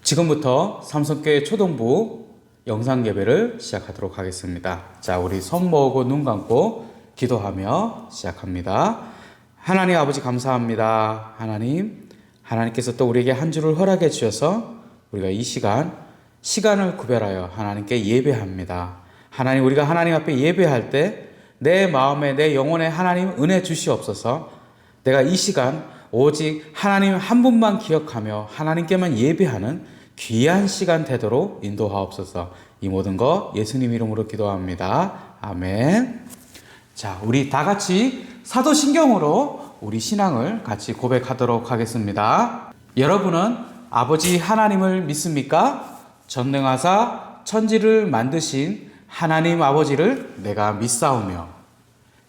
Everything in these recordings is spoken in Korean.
지금부터 삼성교회 초동부 영상 예배를 시작하도록 하겠습니다. 자, 우리 손 모으고 눈 감고 기도하며 시작합니다. 하나님 아버지 감사합니다. 하나님께서 또 우리에게 한 주를 허락해 주셔서 우리가 이 시간을 구별하여 하나님께 예배합니다. 하나님, 우리가 하나님 앞에 예배할 때 내 마음에 내 영혼에 하나님 은혜 주시옵소서. 내가 이 시간 오직 하나님 한 분만 기억하며 하나님께만 예배하는 귀한 시간 되도록 인도하옵소서. 이 모든 거 예수님 이름으로 기도합니다. 아멘. 자, 우리 다 같이 사도신경으로 우리 신앙을 같이 고백하도록 하겠습니다. 여러분은 아버지 하나님을 믿습니까? 전능하사 천지를 만드신 하나님 아버지를 내가 믿사오며,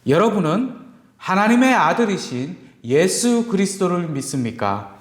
여러분은 하나님의 아들이신 예수 그리스도를 믿습니까?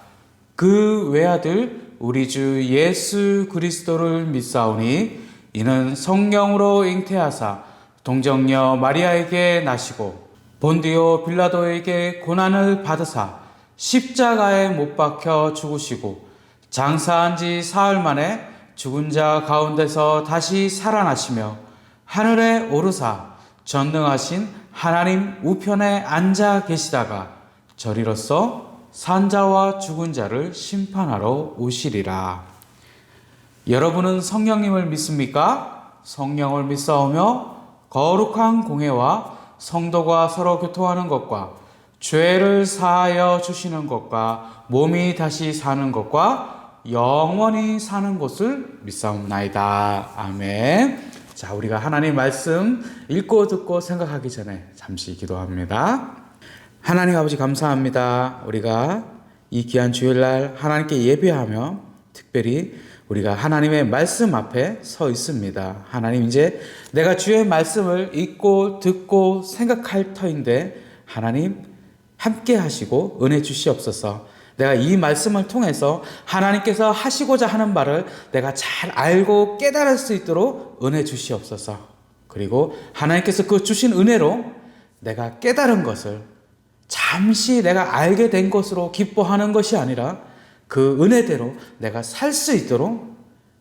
그 외아들 우리 주 예수 그리스도를 믿사오니 이는 성령으로 잉태하사 동정녀 마리아에게 나시고 본디오 빌라도에게 고난을 받으사 십자가에 못 박혀 죽으시고 장사한 지 사흘 만에 죽은 자 가운데서 다시 살아나시며 하늘에 오르사 전능하신 하나님 우편에 앉아 계시다가 저리로서 산자와 죽은 자를 심판하러 오시리라. 여러분은 성령님을 믿습니까? 성령을 믿사오며 거룩한 공회와 성도가 서로 교통하는 것과 죄를 사하여 주시는 것과 몸이 다시 사는 것과 영원히 사는 것을 믿사옵나이다. 아멘. 자, 우리가 하나님 말씀 읽고 듣고 생각하기 전에 잠시 기도합니다. 하나님 아버지 감사합니다. 우리가 이 귀한 주일날 하나님께 예배하며 특별히 우리가 하나님의 말씀 앞에 서 있습니다. 하나님, 이제 내가 주의 말씀을 읽고 듣고 생각할 터인데 하나님 함께 하시고 은혜 주시옵소서. 내가 이 말씀을 통해서 하나님께서 하시고자 하는 바를 내가 잘 알고 깨달을 수 있도록 은혜 주시옵소서. 그리고 하나님께서 그 주신 은혜로 내가 깨달은 것을 잠시 내가 알게 된 것으로 기뻐하는 것이 아니라 그 은혜대로 내가 살 수 있도록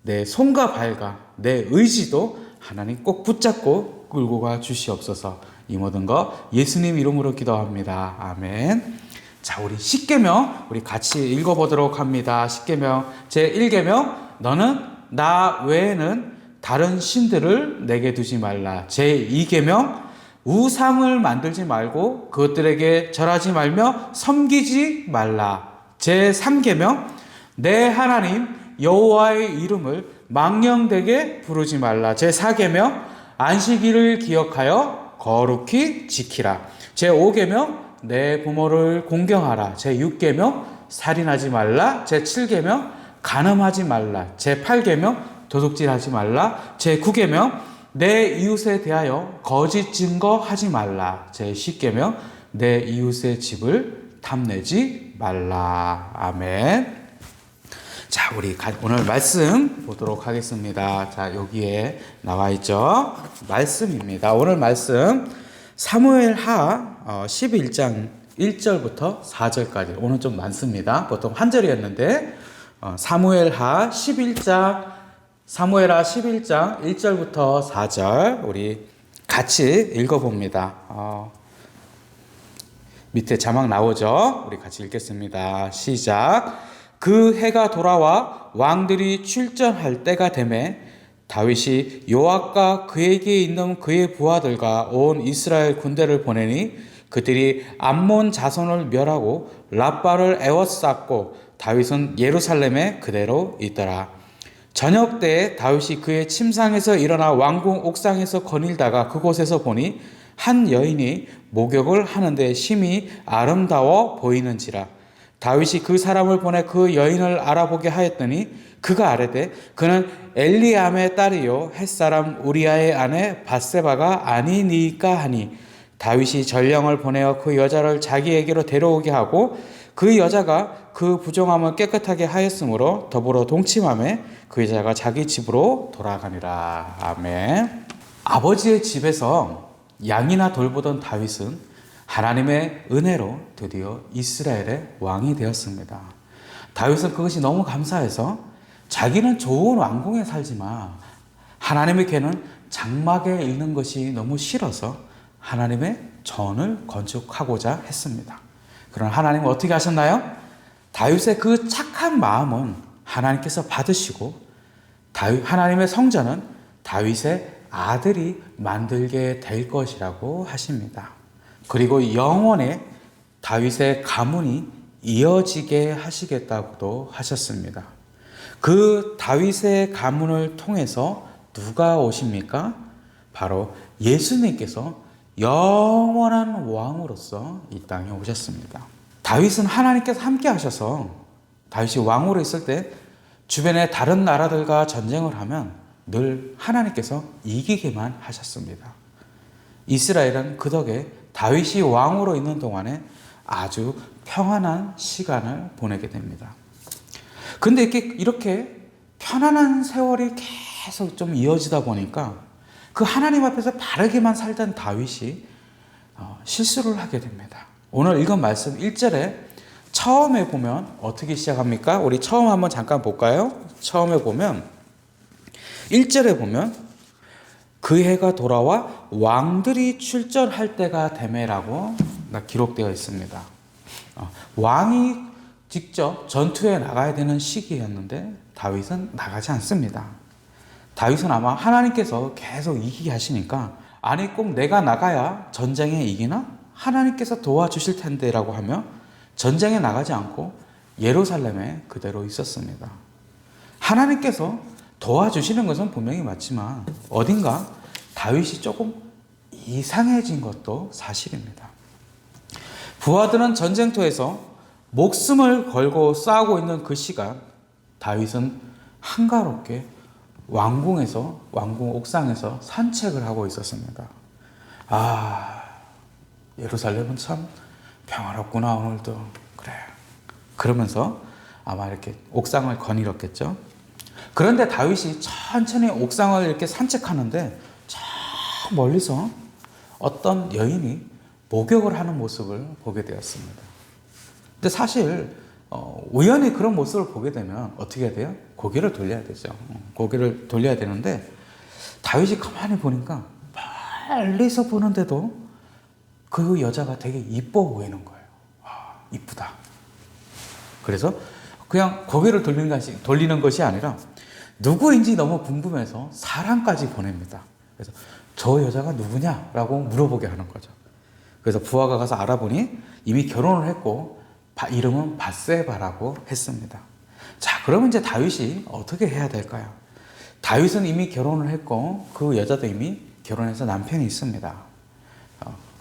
내 손과 발과 내 의지도 하나님 꼭 붙잡고 끌고 가 주시옵소서. 이 모든 거 예수님 이름으로 기도합니다. 아멘. 자, 우리 십계명 우리 같이 읽어보도록 합니다. 십계명 제1계명 너는 나 외에는 다른 신들을 내게 두지 말라. 제2계명 우상을 만들지 말고 그것들에게 절하지 말며 섬기지 말라. 제3계명 내 하나님 여호와의 이름을 망령되게 부르지 말라. 제4계명 안식일을 기억하여 거룩히 지키라. 제5계명 내 부모를 공경하라. 제6계명 살인하지 말라. 제7계명 간음하지 말라. 제8계명 도둑질하지 말라. 제9계명 내 이웃에 대하여 거짓 증거하지 말라. 제10계명 내 이웃의 집을 탐내지 말라. 아멘. 자, 우리 오늘 말씀 보도록 하겠습니다. 자, 여기에 나와 있죠. 말씀입니다. 오늘 말씀 사무엘하 11장 1절부터 4절까지. 오늘 좀 많습니다. 보통 한 절이었는데 사무엘하 11장 1절부터 4절 우리 같이 읽어봅니다. 밑에 자막 나오죠? 우리 같이 읽겠습니다. 시작. 그 해가 돌아와 왕들이 출전할 때가 되매 다윗이 요압과 그에게 있는 그의 부하들과 온 이스라엘 군대를 보내니 그들이 암몬 자손을 멸하고 랍바를 에워쌌고 다윗은 예루살렘에 그대로 있더라. 저녁 때에 다윗이 그의 침상에서 일어나 왕궁 옥상에서 거닐다가 그곳에서 보니 한 여인이 목욕을 하는데 심히 아름다워 보이는지라. 다윗이 그 사람을 보내 그 여인을 알아보게 하였더니 그가 아뢰되 그는 엘리암의 딸이요 햇사람 우리아의 아내 밧세바가 아니니까 하니 다윗이 전령을 보내어 그 여자를 자기에게로 데려오게 하고 그 여자가 그 부정함을 깨끗하게 하였으므로 더불어 동침하며 그 여자가 자기 집으로 돌아가니라. 아멘. 아버지의 집에서 양이나 돌보던 다윗은 하나님의 은혜로 드디어 이스라엘의 왕이 되었습니다. 다윗은 그것이 너무 감사해서 자기는 좋은 왕궁에 살지만 하나님의 궤는 장막에 있는 것이 너무 싫어서 하나님의 전을 건축하고자 했습니다. 그러나 하나님은 어떻게 하셨나요? 다윗의 그 착한 마음은 하나님께서 받으시고 하나님의 성전은 다윗의 아들이 만들게 될 것이라고 하십니다. 그리고 영원에 다윗의 가문이 이어지게 하시겠다고도 하셨습니다. 그 다윗의 가문을 통해서 누가 오십니까? 바로 예수님께서 영원한 왕으로서 이 땅에 오셨습니다. 다윗은 하나님께서 함께 하셔서 다윗이 왕으로 있을 때 주변의 다른 나라들과 전쟁을 하면 늘 하나님께서 이기게만 하셨습니다. 이스라엘은 그 덕에 다윗이 왕으로 있는 동안에 아주 평안한 시간을 보내게 됩니다. 근데 이렇게 편안한 세월이 계속 좀 이어지다 보니까 그 하나님 앞에서 바르게만 살던 다윗이 실수를 하게 됩니다. 오늘 읽은 말씀 1절에 처음에 보면 어떻게 시작합니까? 우리 처음 한번 잠깐 볼까요? 처음에 보면 1절에 보면 그 해가 돌아와 왕들이 출전할 때가 되매라고 기록되어 있습니다. 왕이 직접 전투에 나가야 되는 시기였는데 다윗은 나가지 않습니다. 다윗은 아마 하나님께서 계속 이기게 하시니까 아니 꼭 내가 나가야 전쟁에 이기나? 하나님께서 도와주실 텐데 라고 하며 전쟁에 나가지 않고 예루살렘에 그대로 있었습니다. 하나님께서 도와주시는 것은 분명히 맞지만 어딘가 다윗이 조금 이상해진 것도 사실입니다. 부하들은 전쟁터에서 목숨을 걸고 싸우고 있는 그 시간 다윗은 한가롭게 왕궁 옥상에서 산책을 하고 있었습니다. 예루살렘은 참 평화롭구나 오늘도. 그래. 그러면서 아마 이렇게 옥상을 거닐었겠죠. 그런데 다윗이 천천히 옥상을 이렇게 산책하는데 저 멀리서 어떤 여인이 목욕을 하는 모습을 보게 되었습니다. 근데 사실 우연히 그런 모습을 보게 되면 어떻게 해야 돼요? 고개를 돌려야 되죠. 고개를 돌려야 되는데 다윗이 가만히 보니까 멀리서 보는데도 그 여자가 되게 이뻐 보이는 거예요. 이쁘다. 그래서 그냥 고개를 돌리는 것이 아니라 누구인지 너무 궁금해서 사람까지 보냅니다. 그래서 저 여자가 누구냐라고 물어보게 하는 거죠. 그래서 부하가 가서 알아보니 이미 결혼을 했고 이름은 밧세바라고 했습니다. 자, 그러면 이제 다윗이 어떻게 해야 될까요? 다윗은 이미 결혼을 했고 그 여자도 이미 결혼해서 남편이 있습니다.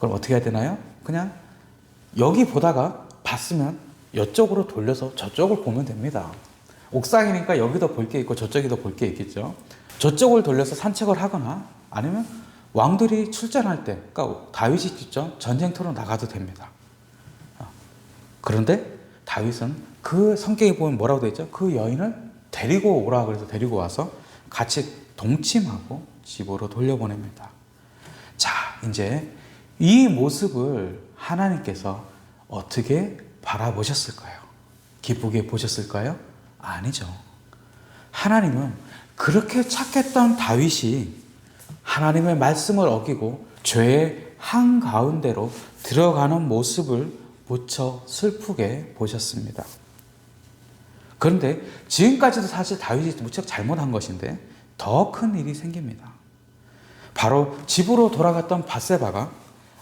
그럼 어떻게 해야 되나요? 그냥 여기 보다가 봤으면 이쪽으로 돌려서 저쪽을 보면 됩니다. 옥상이니까 여기도 볼 게 있고 저쪽에도 볼 게 있겠죠. 저쪽을 돌려서 산책을 하거나 아니면 왕들이 출전할 때, 그러니까 다윗이 직접 전쟁터로 나가도 됩니다. 그런데 다윗은 그 성경에 보면 뭐라고 되어 있죠? 그 여인을 데리고 오라 그래서 데리고 와서 같이 동침하고 집으로 돌려보냅니다. 자, 이제 이 모습을 하나님께서 어떻게 바라보셨을까요? 기쁘게 보셨을까요? 아니죠. 하나님은 그렇게 착했던 다윗이 하나님의 말씀을 어기고 죄의 한가운데로 들어가는 모습을 무척 슬프게 보셨습니다. 그런데 지금까지도 사실 다윗이 무척 잘못한 것인데 더 큰 일이 생깁니다. 바로 집으로 돌아갔던 밧세바가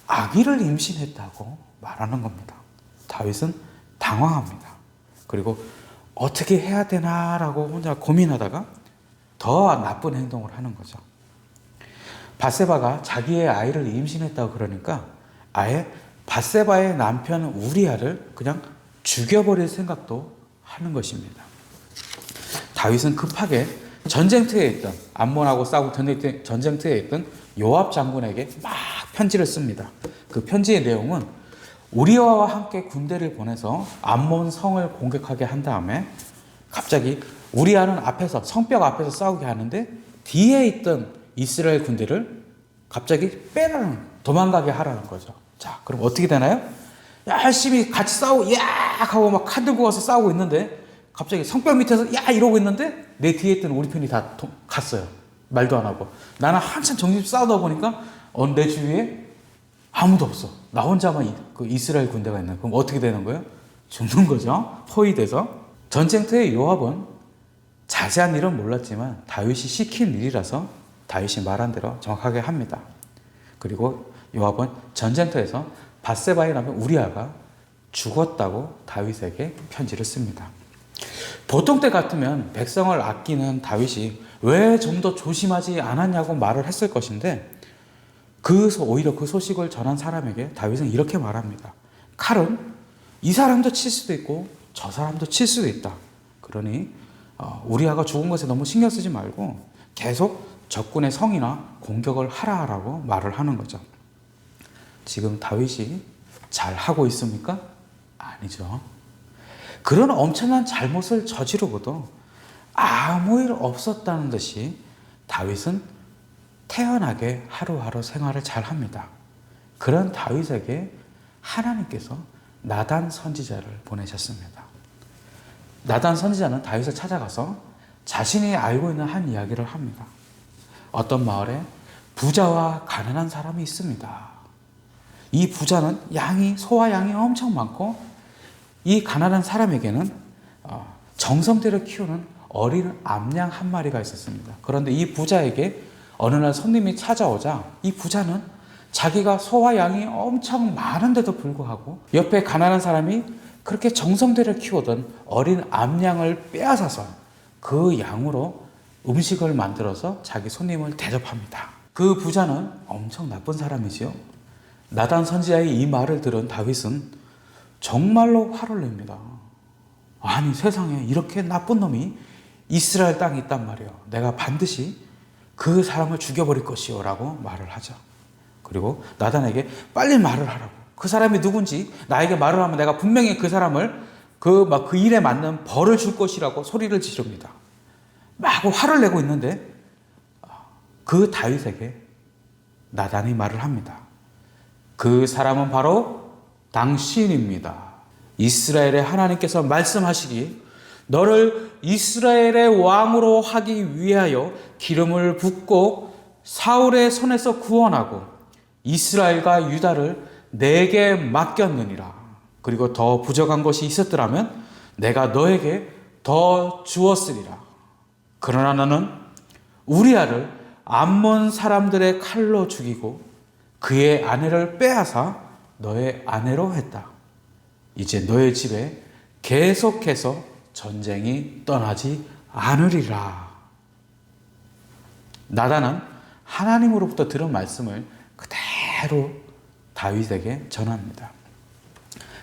아기를 임신했다고 말하는 겁니다. 다윗은 당황합니다. 그리고 어떻게 해야 되나라고 혼자 고민하다가 더 나쁜 행동을 하는 거죠. 밧세바가 자기의 아이를 임신했다고 그러니까 아예 밧세바의 남편 우리아를 그냥 죽여버릴 생각도 하는 것입니다. 다윗은 급하게 전쟁터에 있던 암몬하고 싸우고 전쟁터에 있던 요압 장군에게 막 편지를 씁니다. 그 편지의 내용은 우리아와 함께 군대를 보내서 암몬 성을 공격하게 한 다음에 갑자기 우리아는 앞에서 성벽 앞에서 싸우게 하는데 뒤에 있던 이스라엘 군대를 갑자기 도망가게 하라는 거죠. 자, 그럼 어떻게 되나요? 열심히 같이 싸우고 야 하고 막 칼 들고 와서 싸우고 있는데 갑자기 성벽 밑에서 야 이러고 있는데 내 뒤에 있던 우리 편이 다 갔어요. 말도 안 하고. 나는 한참 정신 싸우다 보니까 내 주위에 아무도 없어. 나 혼자만 그 이스라엘 군대가 있는. 그럼 어떻게 되는 거예요? 죽는 거죠. 포위돼서. 전쟁터의 요압은 자세한 일은 몰랐지만 다윗이 시킨 일이라서 다윗이 말한 대로 정확하게 합니다. 그리고 요압은 전쟁터에서 밧세바이라는 우리아가 죽었다고 다윗에게 편지를 씁니다. 보통 때 같으면 백성을 아끼는 다윗이 왜 좀 더 조심하지 않았냐고 말을 했을 것인데 오히려 그 소식을 전한 사람에게 다윗은 이렇게 말합니다. 칼은 이 사람도 칠 수도 있고 저 사람도 칠 수도 있다. 그러니 우리아가 죽은 것에 너무 신경 쓰지 말고 계속 적군의 성이나 공격을 하라라고 말을 하는 거죠. 지금 다윗이 잘 하고 있습니까? 아니죠. 그런 엄청난 잘못을 저지르고도 아무 일 없었다는 듯이 다윗은 태연하게 하루하루 생활을 잘 합니다. 그런 다윗에게 하나님께서 나단 선지자를 보내셨습니다. 나단 선지자는 다윗을 찾아가서 자신이 알고 있는 한 이야기를 합니다. 어떤 마을에 부자와 가난한 사람이 있습니다. 이 부자는 소와 양이 엄청 많고 이 가난한 사람에게는 정성대로 키우는 어린 암양 한 마리가 있었습니다. 그런데 이 부자에게 어느 날 손님이 찾아오자 이 부자는 자기가 소와 양이 엄청 많은데도 불구하고 옆에 가난한 사람이 그렇게 정성대로 키우던 어린 암양을 빼앗아서 그 양으로 음식을 만들어서 자기 손님을 대접합니다. 그 부자는 엄청 나쁜 사람이지요. 나단 선지자의 이 말을 들은 다윗은 정말로 화를 냅니다. 아니 세상에 이렇게 나쁜 놈이 이스라엘 땅에 있단 말이에요. 내가 반드시 그 사람을 죽여버릴 것이요 라고 말을 하죠. 그리고 나단에게 빨리 말을 하라고. 그 사람이 누군지 나에게 말을 하면 내가 분명히 그 사람을 그 일에 맞는 벌을 줄 것이라고 소리를 지릅니다. 막 화를 내고 있는데 그 다윗에게 나단이 말을 합니다. 그 사람은 바로 당신입니다. 이스라엘의 하나님께서 말씀하시기 너를 이스라엘의 왕으로 하기 위하여 기름을 붓고 사울의 손에서 구원하고 이스라엘과 유다를 내게 맡겼느니라. 그리고 더 부족한 것이 있었더라면 내가 너에게 더 주었으리라. 그러나 너는 우리아를 암몬 사람들의 칼로 죽이고 그의 아내를 빼앗아 너의 아내로 했다. 이제 너의 집에 계속해서 전쟁이 떠나지 않으리라. 나단은 하나님으로부터 들은 말씀을 그대로 다윗에게 전합니다.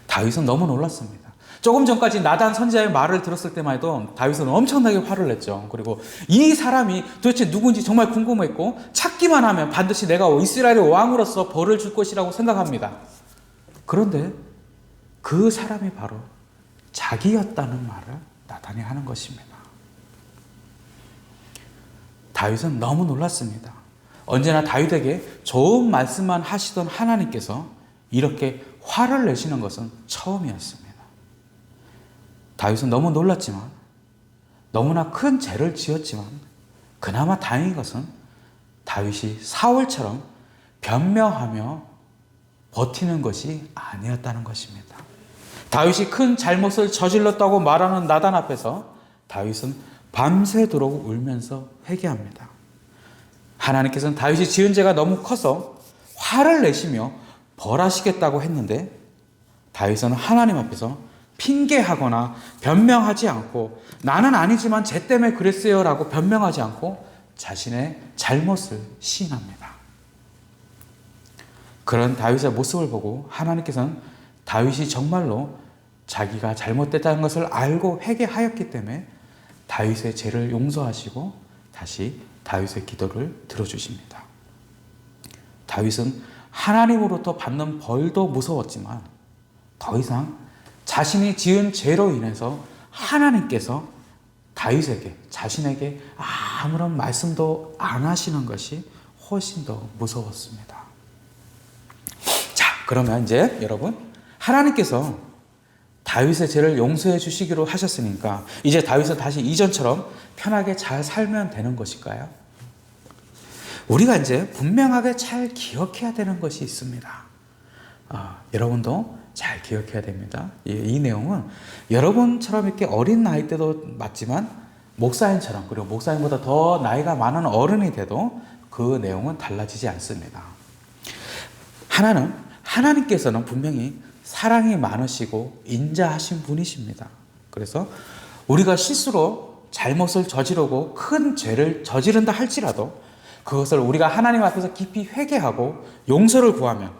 다윗은 너무 놀랐습니다. 조금 전까지 나단 선지자의 말을 들었을 때만 해도 다윗은 엄청나게 화를 냈죠. 그리고 이 사람이 도대체 누군지 정말 궁금했고 찾기만 하면 반드시 내가 이스라엘의 왕으로서 벌을 줄 것이라고 생각합니다. 그런데 그 사람이 바로 자기였다는 말을 나단이 하는 것입니다. 다윗은 너무 놀랐습니다. 언제나 다윗에게 좋은 말씀만 하시던 하나님께서 이렇게 화를 내시는 것은 처음이었습니다. 다윗은 너무 놀랐지만 너무나 큰 죄를 지었지만 그나마 다행인 것은 다윗이 사울처럼 변명하며 버티는 것이 아니었다는 것입니다. 다윗이 큰 잘못을 저질렀다고 말하는 나단 앞에서 다윗은 밤새도록 울면서 회개합니다. 하나님께서는 다윗이 지은 죄가 너무 커서 화를 내시며 벌하시겠다고 했는데 다윗은 하나님 앞에서 핑계하거나 변명하지 않고 나는 아니지만 죄 때문에 그랬어요 라고 변명하지 않고 자신의 잘못을 시인합니다. 그런 다윗의 모습을 보고 하나님께서는 다윗이 정말로 자기가 잘못됐다는 것을 알고 회개하였기 때문에 다윗의 죄를 용서하시고 다시 다윗의 기도를 들어주십니다. 다윗은 하나님으로부터 받는 벌도 무서웠지만 더 이상 자신이 지은 죄로 인해서 하나님께서 다윗에게 자신에게 아무런 말씀도 안 하시는 것이 훨씬 더 무서웠습니다. 자, 그러면 이제 여러분 하나님께서 다윗의 죄를 용서해 주시기로 하셨으니까 이제 다윗은 다시 이전처럼 편하게 잘 살면 되는 것일까요? 우리가 이제 분명하게 잘 기억해야 되는 것이 있습니다. 여러분도 잘 기억해야 됩니다. 이 내용은 여러분처럼 이렇게 어린 나이 때도 맞지만 목사님처럼, 그리고 목사님보다 더 나이가 많은 어른이 돼도 그 내용은 달라지지 않습니다. 하나님께서는 분명히 사랑이 많으시고 인자하신 분이십니다. 그래서 우리가 실수로 잘못을 저지르고 큰 죄를 저지른다 할지라도 그것을 우리가 하나님 앞에서 깊이 회개하고 용서를 구하면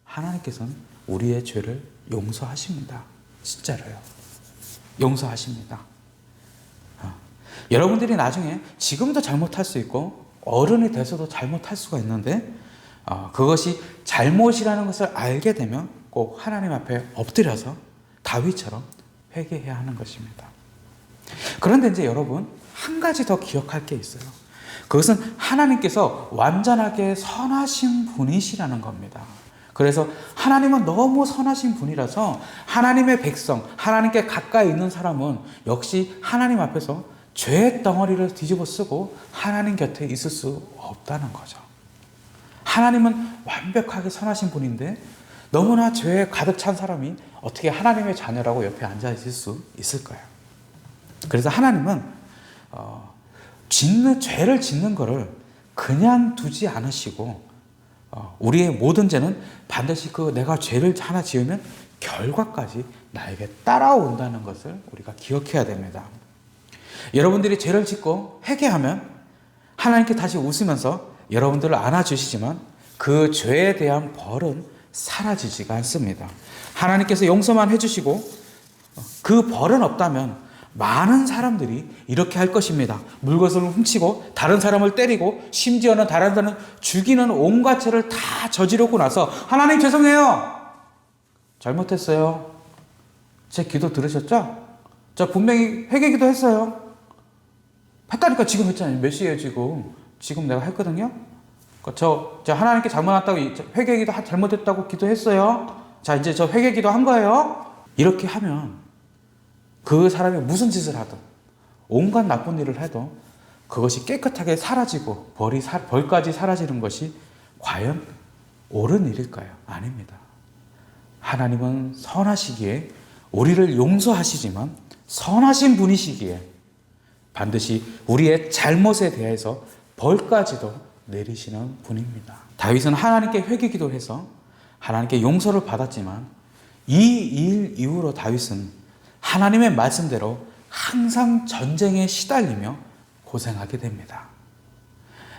하나님께서는 우리의 죄를 용서하십니다. 진짜로요. 용서하십니다. 여러분들이 나중에 지금도 잘못할 수 있고 어른이 돼서도 잘못할 수가 있는데 그것이 잘못이라는 것을 알게 되면 꼭 하나님 앞에 엎드려서 다윗처럼 회개해야 하는 것입니다. 그런데 이제 여러분 한 가지 더 기억할 게 있어요. 그것은 하나님께서 완전하게 선하신 분이시라는 겁니다. 그래서 하나님은 너무 선하신 분이라서 하나님의 백성, 하나님께 가까이 있는 사람은 역시 하나님 앞에서 죄의 덩어리를 뒤집어 쓰고 하나님 곁에 있을 수 없다는 거죠. 하나님은 완벽하게 선하신 분인데 너무나 죄에 가득 찬 사람이 어떻게 하나님의 자녀라고 옆에 앉아 있을 수 있을까요? 그래서 하나님은 죄를 짓는 것을 그냥 두지 않으시고 우리의 모든 죄는 반드시 내가 죄를 하나 지으면 결과까지 나에게 따라온다는 것을 우리가 기억해야 됩니다. 여러분들이 죄를 짓고 회개하면 하나님께 다시 웃으면서 여러분들을 안아주시지만 그 죄에 대한 벌은 사라지지가 않습니다. 하나님께서 용서만 해주시고 그 벌은 없다면 많은 사람들이 이렇게 할 것입니다. 물것을 훔치고 다른 사람을 때리고 심지어는 다른 사람을 죽이는 온갖 죄를 다 저지르고 나서 하나님 죄송해요. 잘못했어요. 제 기도 들으셨죠? 저 분명히 회개기도 했어요. 했다니까 지금 했잖아요. 몇 시에요 지금? 지금 내가 했거든요. 저 하나님께 잘못했다고 회개기도 잘못했다고 기도했어요. 자 이제 저 회개기도 한 거예요. 이렇게 하면 그 사람이 무슨 짓을 하든 온갖 나쁜 일을 해도 그것이 깨끗하게 사라지고 벌까지 사라지는 것이 과연 옳은 일일까요? 아닙니다. 하나님은 선하시기에 우리를 용서하시지만 선하신 분이시기에 반드시 우리의 잘못에 대해서 벌까지도 내리시는 분입니다. 다윗은 하나님께 회개기도 해서 하나님께 용서를 받았지만 이 일 이후로 다윗은 하나님의 말씀대로 항상 전쟁에 시달리며 고생하게 됩니다.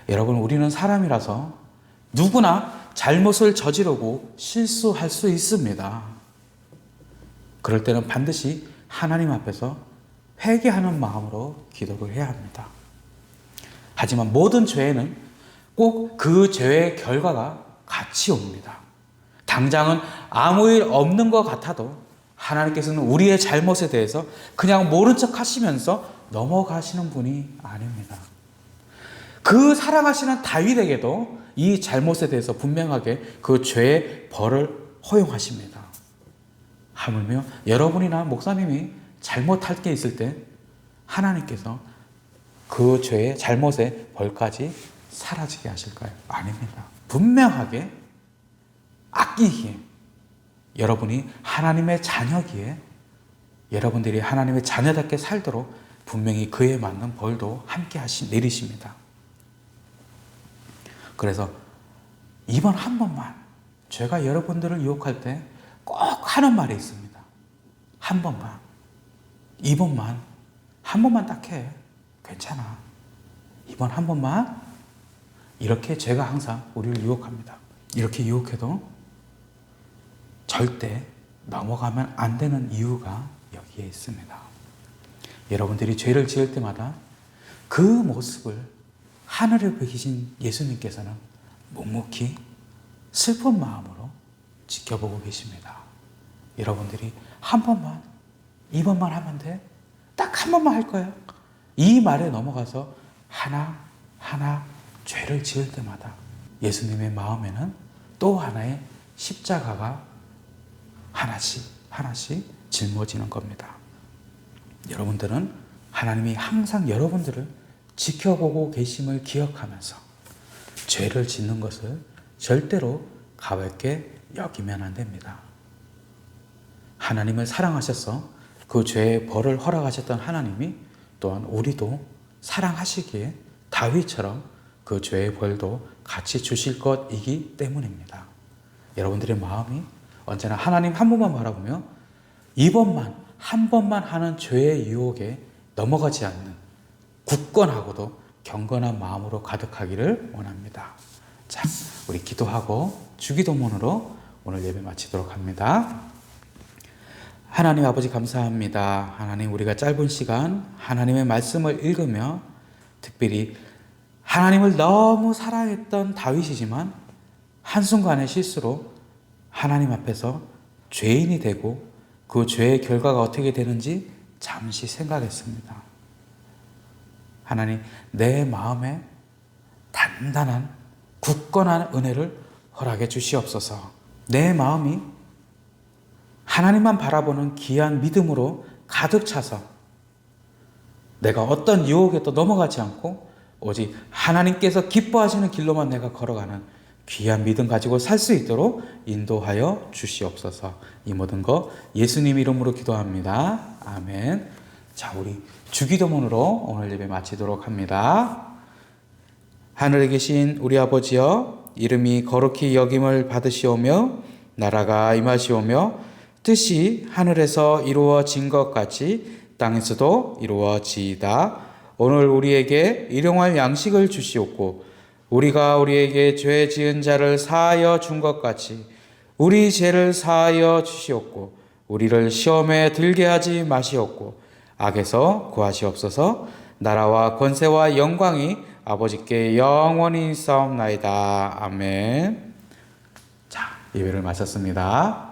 여러분, 우리는 사람이라서 누구나 잘못을 저지르고 실수할 수 있습니다. 그럴 때는 반드시 하나님 앞에서 회개하는 마음으로 기도를 해야 합니다. 하지만 모든 죄에는 꼭 그 죄의 결과가 같이 옵니다. 당장은 아무 일 없는 것 같아도 하나님께서는 우리의 잘못에 대해서 그냥 모른 척 하시면서 넘어가시는 분이 아닙니다. 그 사랑하시는 다윗에게도 이 잘못에 대해서 분명하게 그 죄의 벌을 허용하십니다. 하물며 여러분이나 목사님이 잘못할 게 있을 때 하나님께서 그 죄의 잘못의 벌까지 사라지게 하실까요? 아닙니다. 분명하게 아끼기에 여러분이 하나님의 자녀기에 여러분들이 하나님의 자녀답게 살도록 분명히 그에 맞는 벌도 함께 내리십니다. 그래서 이번 한 번만 죄가 여러분들을 유혹할 때 꼭 하는 말이 있습니다. 한 번만, 이번만, 한 번만 딱 해. 괜찮아. 이번 한 번만. 이렇게 죄가 항상 우리를 유혹합니다. 이렇게 유혹해도 절대 넘어가면 안 되는 이유가 여기에 있습니다. 여러분들이 죄를 지을 때마다 그 모습을 하늘에 계신 예수님께서는 묵묵히 슬픈 마음으로 지켜보고 계십니다. 여러분들이 한 번만, 이번만 하면 돼. 딱 한 번만 할 거야. 이 말에 넘어가서 하나 죄를 지을 때마다 예수님의 마음에는 또 하나의 십자가가 하나씩 짊어지는 겁니다. 여러분들은 하나님이 항상 여러분들을 지켜보고 계심을 기억하면서 죄를 짓는 것을 절대로 가볍게 여기면 안 됩니다. 하나님을 사랑하셔서 그 죄의 벌을 허락하셨던 하나님이 또한 우리도 사랑하시기에 다윗처럼 그 죄의 벌도 같이 주실 것이기 때문입니다. 여러분들의 마음이 언제나 하나님 한 분만 바라보며 이번만 한 번만 하는 죄의 유혹에 넘어가지 않는 굳건하고도 경건한 마음으로 가득하기를 원합니다. 자, 우리 기도하고 주기도문으로 오늘 예배 마치도록 합니다. 하나님 아버지 감사합니다. 하나님, 우리가 짧은 시간 하나님의 말씀을 읽으며 특별히 하나님을 너무 사랑했던 다윗이지만 한순간의 실수로 하나님 앞에서 죄인이 되고 그 죄의 결과가 어떻게 되는지 잠시 생각했습니다. 하나님, 내 마음에 단단한 굳건한 은혜를 허락해 주시옵소서. 내 마음이 하나님만 바라보는 귀한 믿음으로 가득 차서 내가 어떤 유혹에 또 넘어가지 않고 오직 하나님께서 기뻐하시는 길로만 내가 걸어가는 귀한 믿음 가지고 살 수 있도록 인도하여 주시옵소서. 이 모든 거 예수님 이름으로 기도합니다. 아멘. 자, 우리 주기도문으로 오늘 예배 마치도록 합니다. 하늘에 계신 우리 아버지여, 이름이 거룩히 여김을 받으시오며 나라가 임하시오며 뜻이 하늘에서 이루어진 것 같이 땅에서도 이루어지이다. 오늘 우리에게 일용할 양식을 주시옵고 우리가 우리에게 죄 지은 자를 사하여 준 것 같이 우리 죄를 사하여 주시옵고 우리를 시험에 들게 하지 마시옵고 악에서 구하시옵소서. 나라와 권세와 영광이 아버지께 영원히 있사옵나이다. 아멘. 자, 예배를 마쳤습니다.